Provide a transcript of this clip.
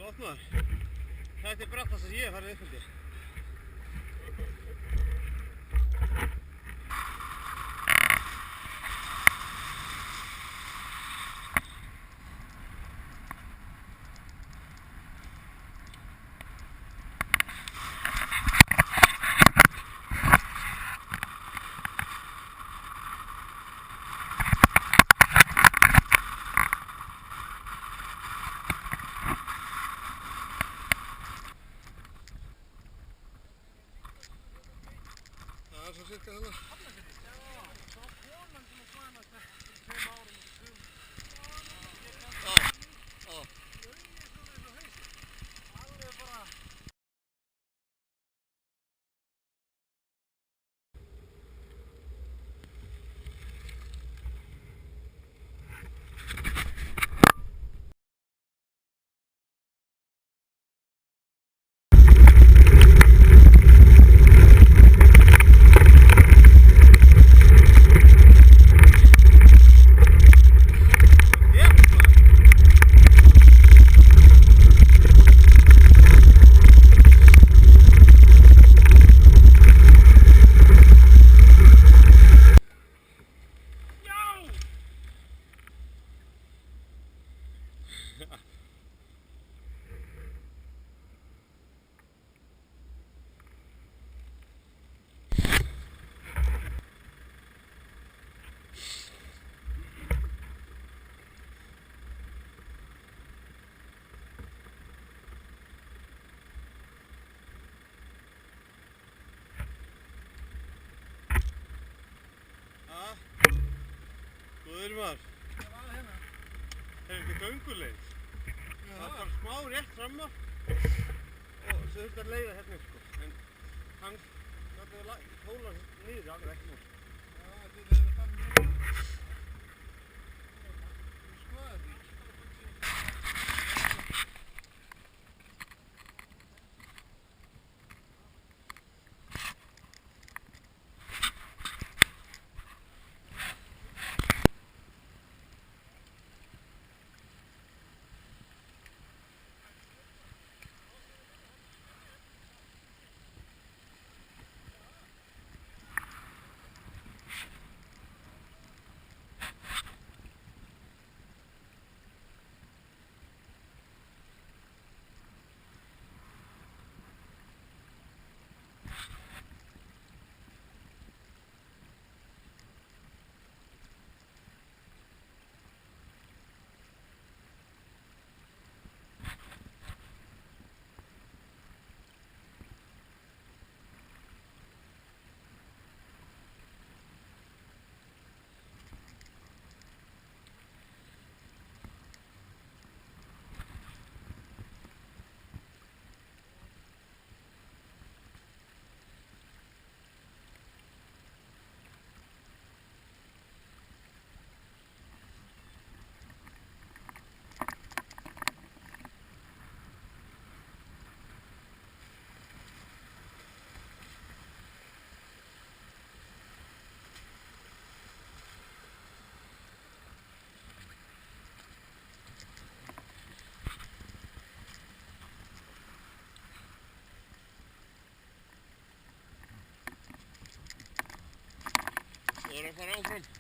Gott maður. Þetta brattast sem ég hef farið upp undir. Það er svo cirka þarna. Já, það var konan sem að svæmast fyrir 2 árum og 2. Já. Laugin svona eins og haust. Alveg bara... Góður maður. Hvað var það hérna? Það er gönguleið. Það er bara smá rétt fram á og svo þurfti að leiða hérna sko. En hann hjólar niður alveg ekki múl. Já, þetta er það þannig. Þú skoðaði því. Svo er að fara áfram.